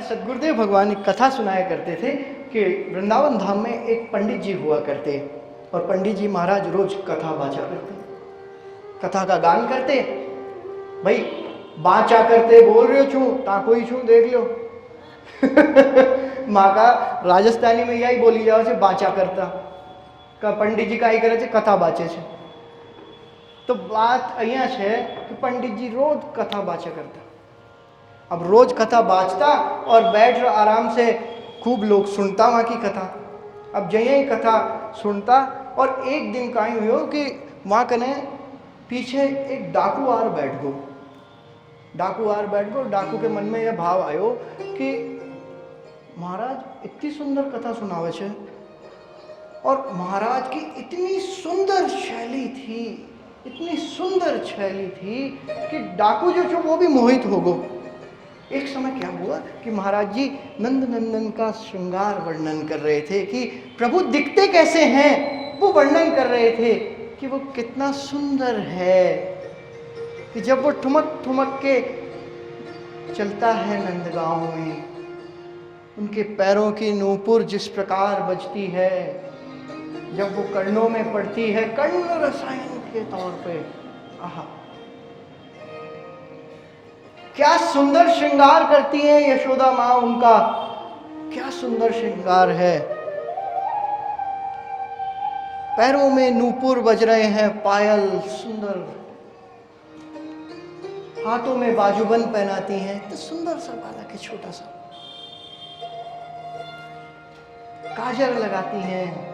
सदगुरुदेव भगवान एक कथा सुनाया करते थे कि वृंदावन धाम में एक पंडित जी हुआ करते और पंडित जी महाराज रोज कथा बाचा करते, कथा का गान करते। भाई बाचा करते बोल रहे हो छू ताको ही छू देख लो माँ का राजस्थानी में यही बोली जाओ से बाचा करता का पंडित जी का ही करे छे कथा बाचे छे। तो बात अहिया है कि पंडित जी रोज कथा बाचा करता। अब रोज कथा बाचता और बैठ आराम से खूब लोग सुनता वहाँ की कथा। अब जही कथा सुनता और एक दिन का ही हुआ कि वहाँ कने पीछे एक डाकू आर बैठ गो। डाकू के मन में यह भाव आयो कि महाराज इतनी सुंदर कथा सुनावे छे और महाराज की इतनी सुंदर शैली थी, इतनी सुंदर शैली थी कि डाकू जो वो भी मोहित हो गो। एक समय क्या हुआ कि महाराज जी नंद नंदन का श्रृंगार वर्णन कर रहे थे कि प्रभु दिखते कैसे हैं, वो वर्णन कर रहे थे कि वो कितना सुंदर है कि जब वो ठुमक ठुमक के चलता है नंदगांव में, उनके पैरों की नूपुर जिस प्रकार बजती है, जब वो कर्णों में पड़ती है कर्ण रसायन के तौर पे, आहा क्या सुंदर श्रृंगार करती है यशोदा माँ, उनका क्या सुंदर श्रृंगार है। पैरों में नूपुर बज रहे हैं, पायल सुंदर, हाथों में बाजूबंद पहनाती हैं, तो सुंदर सा बालक है छोटा सा, काजल लगाती हैं,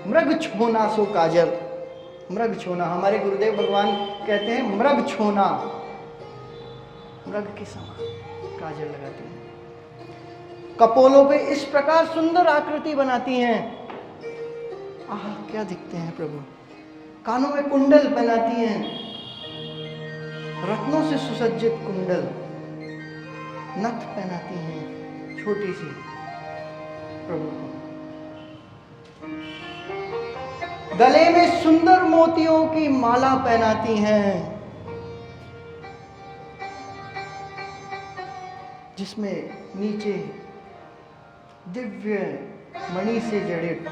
मृग छोना सो काजल, मृग छोना, हमारे गुरुदेव भगवान कहते हैं मृग छोना, मृग के समान काजल लगाती हैं, कपोलों पे इस प्रकार सुंदर आकृति बनाती हैं, आह क्या दिखते हैं प्रभु। कानों में कुंडल पहनाती हैं, रत्नों से सुसज्जित कुंडल, नथ पहनाती हैं छोटी सी प्रभु को, गले में सुंदर मोतियों की माला पहनाती हैं जिसमें नीचे दिव्य मणि से जड़ित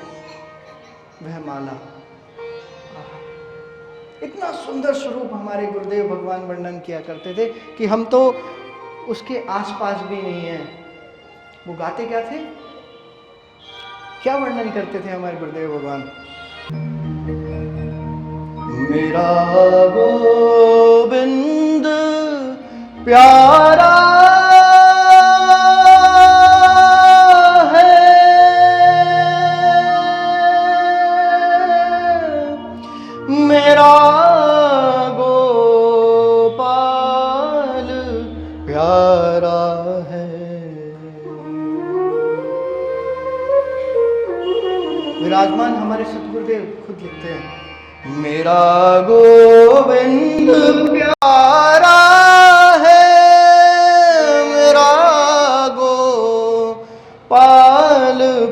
वह माला। इतना सुंदर स्वरूप हमारे गुरुदेव भगवान वर्णन किया करते थे कि हम तो उसके आसपास भी नहीं हैं। वो गाते क्या थे, क्या वर्णन करते थे हमारे गुरुदेव भगवान, मेरा गोविंद प्यारा विराजमान हमारे सतगुरुदेव खुद लिखते हैं, मेरा गोविंद प्यारा है, मेरा गोपाल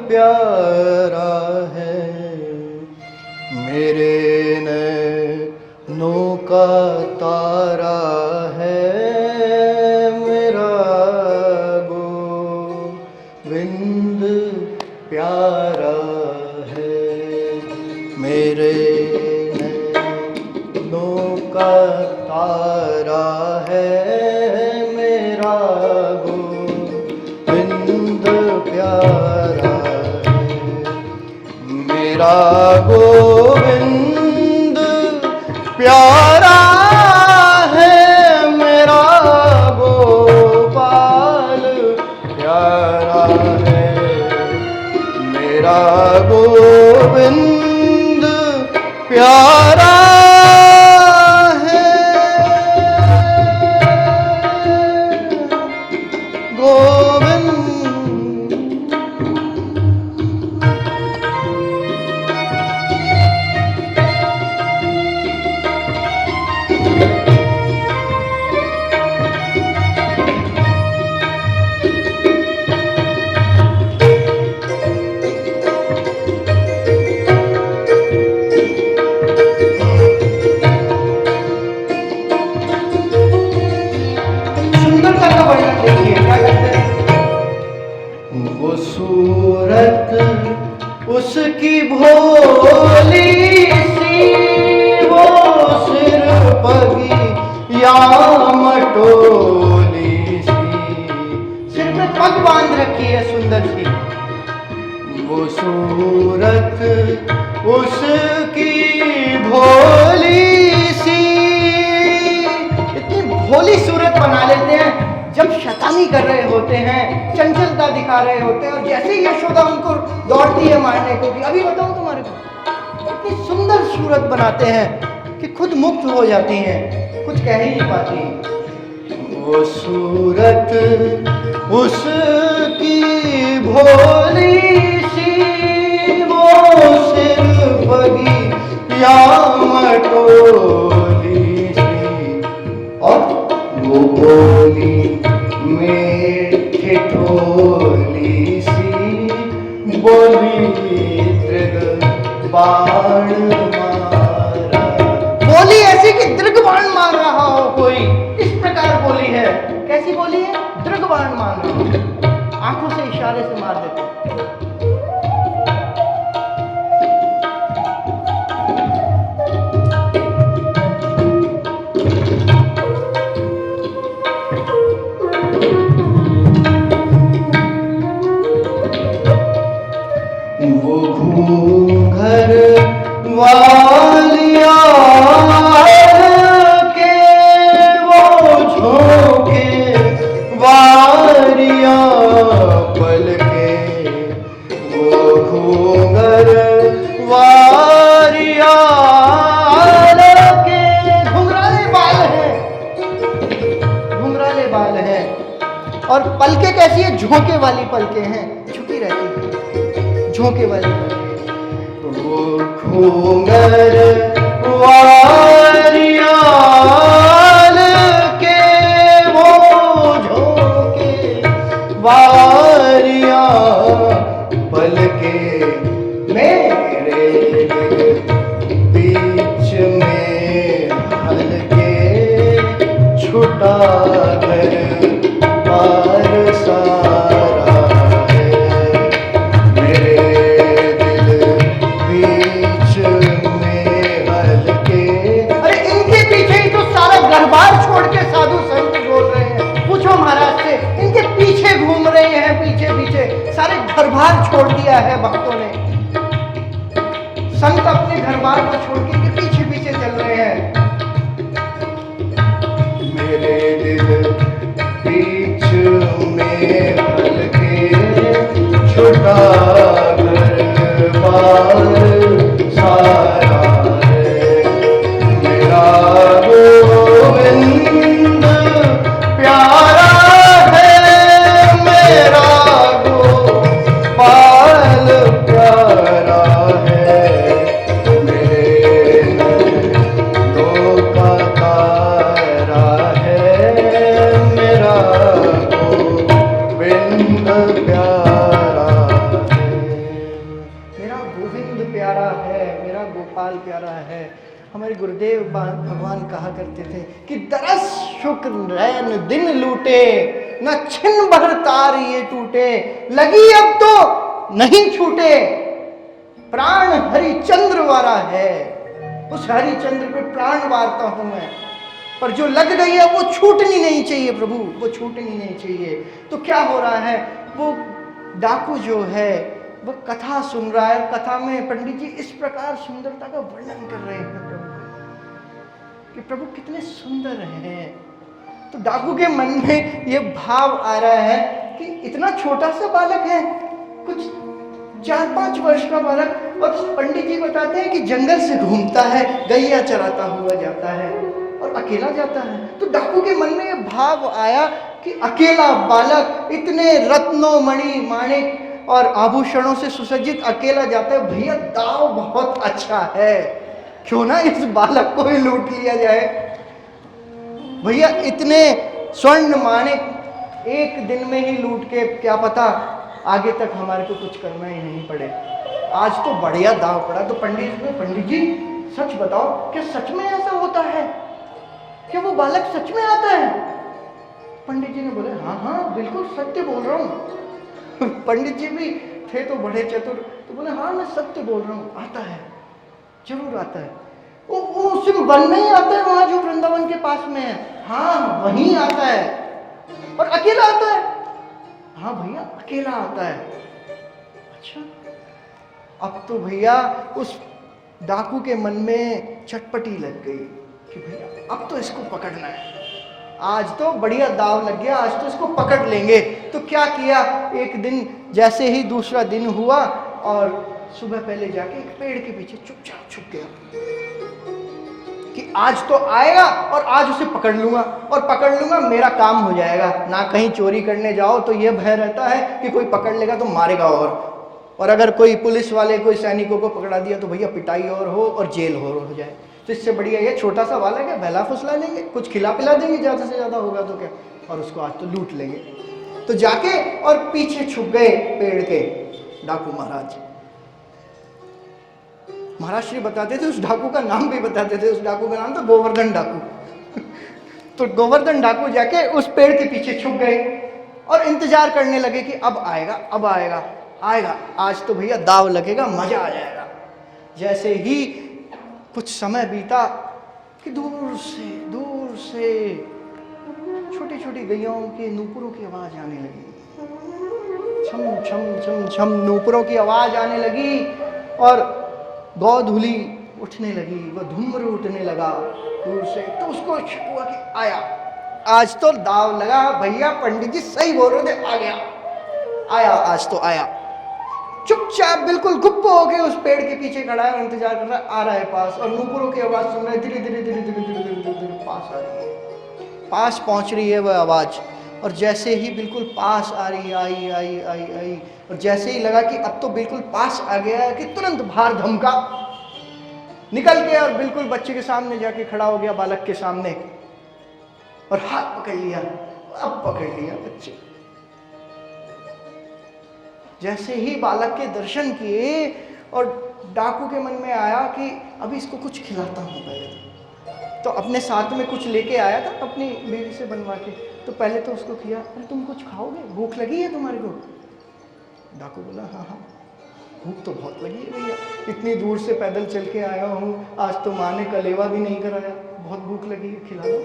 प्यारा है, मेरे नैनों का तारा है, मेरा गोविंद प्यारा मेरे नैनों का तारा है, मेरा गोविंद प्यारा है, मेरा गोविंद प्यारा है, मेरा गोपाल प्यारा है, मेरा गोविंद प्यारा है, गोविंद। भोली सी वो सिर पगी या मटोली सी, सिर पे पग बांध रखी है सुंदर सी, वो सूरत उसकी भोली सी। इतनी भोली सूरत बना लेते हैं जब शैतानी कर रहे होते हैं, चंचलता दिखा रहे होते हैं, और जैसे ही यशोदा उनको दौड़ती है मारने को कि अभी बताऊं तुम्हारे को, इतनी सुंदर सूरत बनाते हैं कि खुद मुक्त हो जाती हैं, कुछ कह ही नहीं पाती। वो सूरत उसकी भोली सी, वो सिर पगी या मटोली सी, और वो बोली मीठी ठोली सी, बोली दृग बाण मारा, बोली ऐसी कि दृग बाण मार रहा हो कोई, इस प्रकार बोली है। कैसी बोली है? दृग बाण मार रहा हो, आंखों से इशारे से मार देते। वो घूंघर वालिया के, वो झोंके वारिया पलके, वो घूंघर वारिया के, घुंघराले बाल हैं, घुंघराले बाल हैं, और पलके कैसी है? झोंके वाली पलके हैं, झुकी रहती है, झोंके वाली पलके। वो घूंघर वारिया के, वो झोंके वारिया पलके, मेरे बीच में हलके, छुटा घर पार सारा है, मेरे दिल बीच में हलके। अरे इनके पीछे ही तो सारा घर-बार छोड़ के साधु संत बोल रहे हैं। पूछो महाराज से, इनके पीछे घूम रहे हैं, पीछे पीछे सारे घर-बार छोड़ दिया है भक्तों ने। संत अपने घर-बार को छोड़ के इनके पीछे पीछे चल रहे हैं। मेरे दिल बीच में हलके, छुटा घर बार सारा है, मेरा गोविंद प्यारा है, मेरा गोपाल प्यारा है, मेरे दो का तारा है, मेरा गोविंद प्यारा है, मेरा गोविंद प्यारा है, मेरा गोपाल प्यारा है। हमारे गुरुदेव भगवान कहा करते थे कि दरस शुक्र रैन दिन लूटे, न छिन भर तार ये टूटे, लगी अब तो नहीं छूटे, प्राण हरिचंद्र वारा है। उस हरिचंद्र पे प्राण वारता हूं मैं, पर जो लग गई है वो छूटनी नहीं चाहिए प्रभु, वो छूटनी नहीं चाहिए। तो क्या हो रहा है? वो डाकू जो है वो कथा सुन रहा है, कथा में पंडित जी इस प्रकार सुंदरता का वर्णन कर रहे हैं प्रभु कि प्रभु कितने सुंदर हैं। तो डाकू के मन में ये भाव आ रहा है कि इतना छोटा सा बालक है, कुछ 4-5 वर्ष का बालक, और पंडित जी बताते हैं कि जंगल से घूमता है, गैया चराता हुआ जाता है और अकेला जाता है। तो डाकू के मन में ये भाव आया कि अकेला बालक इतने रत्नों मणि माणिक और आभूषणों से सुसज्जित अकेला जाता है, भैया दाव बहुत अच्छा है, क्यों ना इस बालक को ही लूट लिया जाए। भैया इतने स्वर्ण माणिक एक दिन में ही लूट के क्या पता आगे तक हमारे को कुछ करना ही नहीं पड़े। आज तो बढ़िया दाव पड़ा। तो पंडित जी सच बताओ, क्या सच में ऐसा होता है? क्या वो बालक सच में आता है? पंडित जी ने बोले हाँ हाँ बिल्कुल सत्य बोल रहा हूँ। पंडित जी भी थे तो बड़े चतुर, तो तो बोले हाँ मैं सत्य बोल रहा हूँ, आता है, जरूर आता है। वो सिर्फ वन में ही आता है, वहां जो वृंदावन के पास में है, हाँ वहीं आता है। और अकेला आता है, हाँ भैया अकेला आता है। अच्छा, अब तो भैया उस डाकू के मन में चटपटी लग गई कि भैया अब तो इसको पकड़ना है, आज तो बढ़िया दाव लग गया, आज तो इसको पकड़ लेंगे। तो क्या किया, एक दिन जैसे ही दूसरा दिन हुआ और सुबह पहले जाके एक पेड़ के पीछे चुपचाप छुप गया कि आज तो आएगा और आज उसे पकड़ लूंगा, और पकड़ लूंगा मेरा काम हो जाएगा। ना कहीं चोरी करने जाओ तो यह भय रहता है कि कोई पकड़ लेगा तो मारेगा, और अगर कोई पुलिस वाले कोई सैनिकों को पकड़ा दिया तो भैया पिटाई और जेल हो जाए। तो इससे बढ़िया ये छोटा सा बालक है, बहला फुसला लेंगे, कुछ खिला पिला देंगे ज़्यादा से ज़्यादा होगा तो क्या, और उसको आज तो लूट लेंगे। तो जाके और पीछे छुप गए पेड़ के डाकू महाराज। महाराज श्री बताते थे, उस डाकू का नाम भी बताते थे, उस डाकू का नाम था गोवर्धन डाकू। तो गोवर्धन डाकू जाके उस पेड़ के पीछे छुप गए और इंतजार करने लगे कि अब आएगा, अब आएगा, आएगा, आज तो भैया दाव लगेगा, मजा आ जाएगा। जैसे ही कुछ समय बीता कि दूर से छोटी छोटी गैयों के नूपुरों की आवाज आने लगी, छम छम छम छम नूपुरों की आवाज आने लगी, और गौधुली उठने लगी, वह धूम्र उठने लगा दूर से। तो उसको शक हुआ कि आया, आज तो दाव लगा भैया, पंडित जी सही बोल रहे थे, आ गया, आया, आज तो आया। चुपचाप बिल्कुल गुप्त होके उस पेड़ के पीछे खड़ा है और इंतजार कर रहा है, आ रहा है पास, और नूपुरों की आवाज सुन रहा है, धीरे धीरे धीरे धीरे धीरे धीरे धीरे पास आ रही है, पास पहुंच रही है वह आवाज। और जैसे ही बिल्कुल पास आ रही, आई आई आई आई, और जैसे ही लगा कि अब तो बिल्कुल पास आ गया है कि तुरंत बाहर धमका, निकल के और बिल्कुल बच्चे के सामने जाके खड़ा हो गया, बालक के सामने, और हाथ पकड़ लिया। अब पकड़ लिया बच्चे। जैसे ही बालक के दर्शन किए और डाकू के मन में आया कि अभी इसको कुछ खिलाता हूँ पहले। तो अपने साथ में कुछ लेके आया था अपनी बीवी से बनवा के, तो पहले तो उसको किया, अरे तुम कुछ खाओगे, भूख लगी है तुम्हारे को? डाकू बोला हाँ हाँ भूख तो बहुत लगी है भैया, इतनी दूर से पैदल चल के आया हूँ, आज तो माँ ने कलेवा भी नहीं कराया, बहुत भूख लगी है, खिला दो।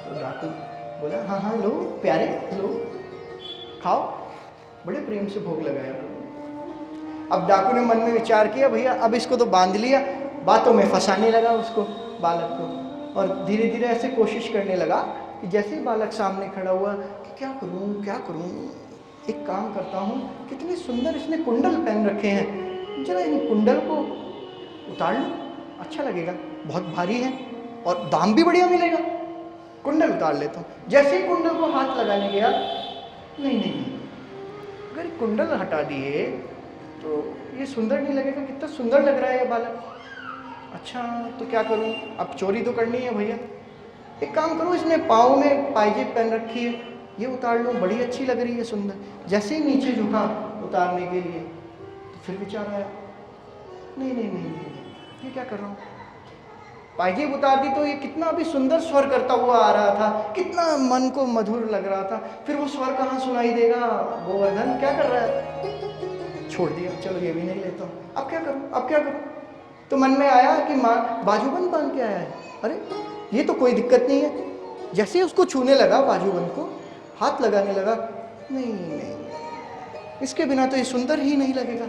तो डाकू बोला हाँ हाँ लो प्यारे, लो खाओ, बड़े प्रेम से भोग लगाया। अब डाकू ने मन में विचार किया भैया अब इसको तो बांध लिया, बातों में फंसाने लगा उसको, बालक को, और धीरे धीरे ऐसे कोशिश करने लगा कि जैसे ही बालक सामने खड़ा हुआ कि क्या करूं, एक काम करता हूँ, कितने सुंदर इसने कुंडल पहन रखे हैं, जरा इन कुंडल को उतार लो, अच्छा लगेगा, बहुत भारी है और दाम भी बढ़िया मिलेगा, कुंडल उतार लेता हूँ। जैसे ही कुंडल को हाथ लगाने गया, नहीं, अगर कुंडल हटा दिए तो ये सुंदर नहीं लगेगा, कितना सुंदर लग रहा है ये बालक, अच्छा तो क्या करूं, अब चोरी तो करनी है भैया, एक काम करो, इसने पाँव में पायजेब पहन रखी है, ये उतार लो, बड़ी अच्छी लग रही है, सुंदर। जैसे ही नीचे झुका उतारने के लिए तो फिर विचार आया, नहीं, ये क्या कर रहा हूँ, पायजेब उतार दी तो ये कितना अभी सुंदर स्वर करता हुआ आ रहा था, कितना मन को मधुर लग रहा था, फिर वो स्वर कहाँ सुनाई देगा, गोवर्धन क्या कर रहा है, छोड़ दिया, चलो ये भी नहीं लेता हूँ, अब क्या करूँ। तो मन में आया कि माँ बाजूबंद बांध के आया है, अरे ये तो कोई दिक्कत नहीं है। जैसे ही उसको छूने लगा, बाजूबंद को हाथ लगाने लगा, नहीं, इसके बिना तो ये सुंदर ही नहीं लगेगा,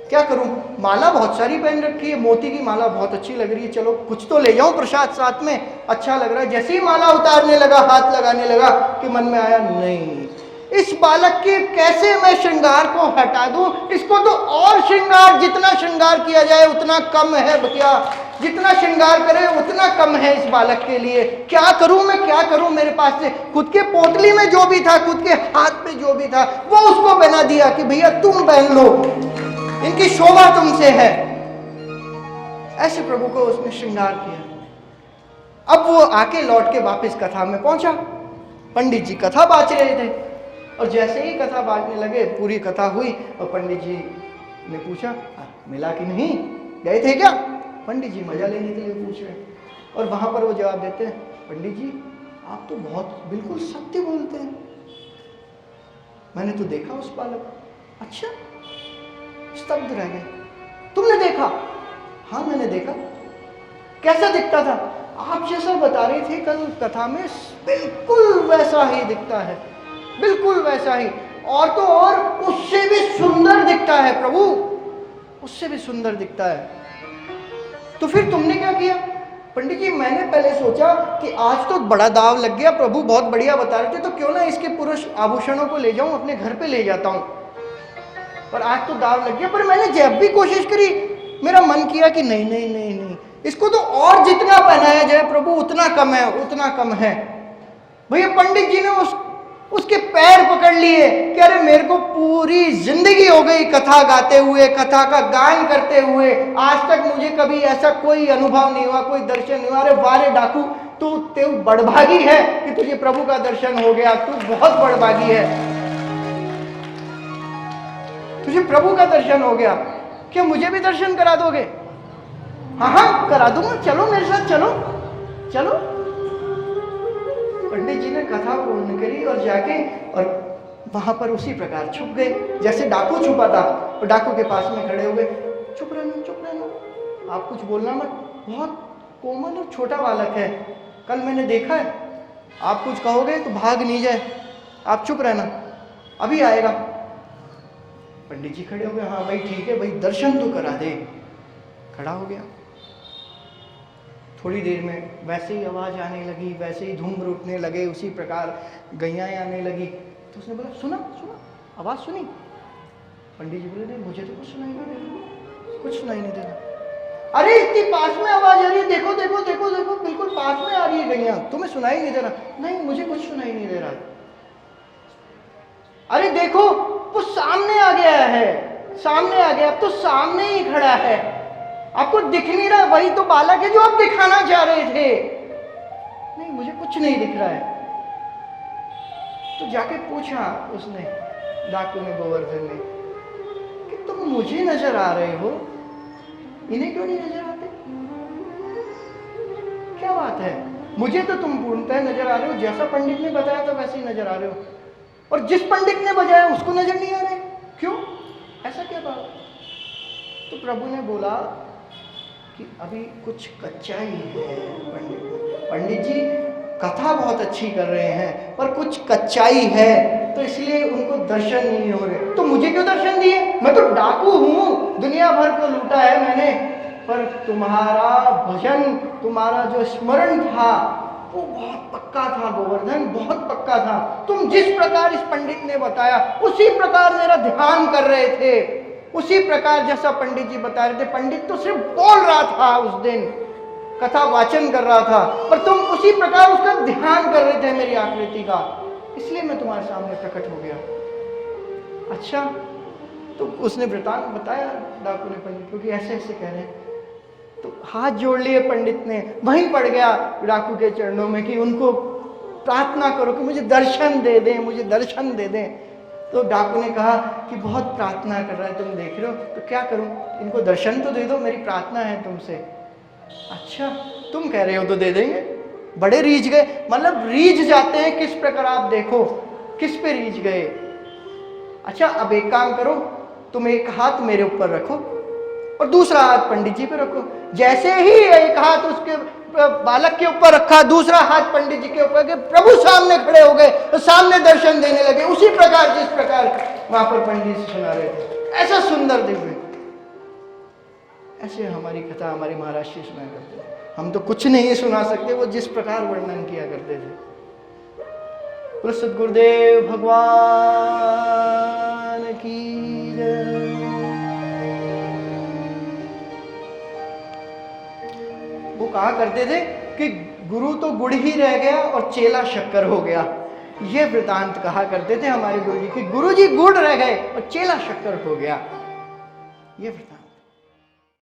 क्या करूं, माला बहुत सारी पहन रखी है, मोती की माला बहुत अच्छी लग रही है, चलो कुछ तो ले जाऊं प्रसाद साथ में, अच्छा लग रहा है। जैसे ही माला उतारने लगा, हाथ लगाने लगा कि मन में आया, नहीं, इस बालक के कैसे मैं श्रृंगार को हटा दूं, इसको तो और श्रृंगार, जितना श्रृंगार किया जाए उतना कम है भैया, जितना श्रृंगार करे उतना कम है इस बालक के लिए, क्या करूं मैं, क्या करूं, मेरे पास से खुद के पोटली में जो भी था, खुद के हाथ में जो भी था, वो उसको बना दिया कि भैया तुम पहन लो, इनकी शोभा तुमसे है, ऐसे प्रभु को उसने श्रृंगार किया। अब वो आके लौट के वापस कथा में पहुंचा, पंडित जी कथा बाँच रहे थे, और जैसे ही कथा बाँटने लगे, पूरी कथा हुई और पंडित जी ने पूछा मिला कि नहीं, गए थे क्या? पंडित जी मजा लेने के लिए पूछ रहे हैं, और वहां पर वो जवाब देते हैं, पंडित जी आप तो बहुत बिल्कुल सत्य बोलते हैं, मैंने तो देखा उस बालक, अच्छा स्तब्ध रह गए। तुमने देखा? हाँ मैंने देखा। कैसा दिखता था? आप जैसा बता रही थी कल कथा में, बिल्कुल वैसा ही दिखता है, बिल्कुल वैसा ही, और तो और उससे भी सुंदर दिखता है प्रभु, उससे भी सुंदर दिखता है। तो फिर तुमने क्या किया? पंडित जी मैंने पहले सोचा कि आज तो बड़ा दाव लग गया, प्रभु बहुत बढ़िया बता रहे थे, तो क्यों ना इसके पुरुष आभूषणों को ले जाऊं, अपने घर पे ले जाता हूं। पर आज तो दाव लग गया। पर मैंने जब भी कोशिश करी, मेरा मन किया कि नहीं नहीं नहीं नहीं, इसको तो और जितना पहनाया जाए प्रभु उतना कम है, उतना कम है। भैया पंडित जी ने उसके पैर पकड़ लिए कि अरे मेरे को पूरी जिंदगी हो गई कथा गाते हुए, कथा का गायन करते हुए, आज तक मुझे कभी ऐसा कोई अनुभव नहीं हुआ, कोई दर्शन नहीं हुआ। अरे वारे डाकू, तू बड़भागी है कि तुझे प्रभु का दर्शन हो गया, तू बहुत बड़भागी है, तुझे प्रभु का दर्शन हो गया। क्या मुझे भी दर्शन करा दोगे? हाँ हाँ करा दूंगा, चलो मेरे साथ, चलो चलो। पंडित जी ने कथा पूर्ण करी और जाके और वहां पर उसी प्रकार छुप गए जैसे डाकू छुपा था, और डाकू के पास में खड़े हो गए। चुप रहना, चुप रहना, आप कुछ बोलना मत, बहुत कोमल और छोटा बालक है, कल मैंने देखा है, आप कुछ कहोगे तो भाग नहीं जाए, आप चुप रहना, अभी आएगा। पंडित जी खड़े हो गए, हाँ भाई ठीक है भाई, दर्शन तो करा दे। खड़ा हो गया। थोड़ी देर में वैसे ही आवाज़ आने लगी, वैसे ही धूम उठने लगे, उसी प्रकार गैयाँ आने लगी। तो उसने बोला सुना सुना, आवाज़ सुनी? पंडित जी बोले नहीं मुझे तो कुछ सुनाई नहीं दे रहा, कुछ सुनाई नहीं दे रहा। अरे इतनी पास में आवाज़ आ रही है, देखो देखो देखो देखो, बिल्कुल पास में आ रही है गैयाँ, तुम्हें सुनाई नहीं दे रहा? नहीं मुझे कुछ सुनाई नहीं दे रहा। अरे देखो वो सामने आ गया है, सामने आ गया, अब तो सामने ही खड़ा है, आपको दिख नहीं रहा? वही तो बालक है जो आप दिखाना चाह रहे थे। नहीं मुझे कुछ नहीं दिख रहा है। तो जाके पूछा उसने, डाकू ने, गोवर्धन ने, कि तुम मुझे नजर आ रहे हो, इन्हें क्यों नहीं नजर आते? क्या बात है? मुझे तो तुम पूर्णतः नजर आ रहे हो, जैसा पंडित ने बताया था वैसे ही नजर आ रहे हो, और जिस पंडित ने बजाया उसको नजर नहीं आ रहे, क्यों? ऐसा क्या बात? तो प्रभु ने बोला कि अभी कुछ कच्चाई है पंडित जी, कथा बहुत अच्छी कर रहे हैं पर कुछ कच्चाई है, तो इसलिए उनको दर्शन नहीं हो रहे। तो मुझे क्यों दर्शन दिए? मैं तो डाकू हूँ, दुनिया भर को लूटा है मैंने, पर तुम्हारा भजन, तुम्हारा जो स्मरण था वो बहुत पक्का था गोवर्धन, बहुत पक्का था। तुम जिस प्रकार इस पंडित ने बताया उसी प्रकार मेरा ध्यान कर रहे थे, उसी प्रकार जैसा पंडित जी बता रहे थे। पंडित तो सिर्फ बोल रहा था, उस दिन कथा वाचन कर रहा था, पर तुम उसी प्रकार उसका ध्यान कर रहे थे मेरी आकृति का, इसलिए मैं तुम्हारे सामने प्रकट हो गया। अच्छा, तो उसने वृतांत बताया डाकू ने पंडित को कि ऐसे ऐसे कह रहे हैं। तो हाथ जोड़ लिए पंडित ने, वहीं पड़ गया डाकू के चरणों में कि उनको प्रार्थना करो कि मुझे दर्शन दे दें, मुझे दर्शन दे दें। तो डाकू ने कहा कि बहुत प्रार्थना कर रहा है, तुम देख रहे हो, तो क्या करूं, इनको दर्शन तो दे दो, मेरी प्रार्थना है तुमसे। अच्छा तुम कह रहे हो तो दे देंगे। बड़े रीझ गए, मतलब रीझ जाते हैं किस प्रकार, आप देखो किस पे रीझ गए। अच्छा अब एक काम करो, तुम एक हाथ मेरे ऊपर रखो और दूसरा हाथ पंडित जी पे रखो। जैसे ही एक हाथ उसके बालक के ऊपर रखा, दूसरा हाथ पंडित जी के ऊपर, प्रभु सामने खड़े हो गए, तो सामने दर्शन देने लगे, उसी प्रकार जिस प्रकार वहां पर पंडित जी सुना रहे थे। ऐसा सुंदर दिव्य, ऐसे हमारी कथा हमारे महाराज जी सुना करते थे। हम तो कुछ नहीं सुना सकते, वो जिस प्रकार वर्णन किया करते थे। बोलो सद्गुरुदेव भगवान की जय। वो कहा करते थे कि गुरु तो गुड़ ही रह गया और चेला शक्कर हो गया। ये वृतांत कहा करते थे हमारे गुरु जी कि गुरु जी गुड़ रह गए और चेला शक्कर हो गया। ये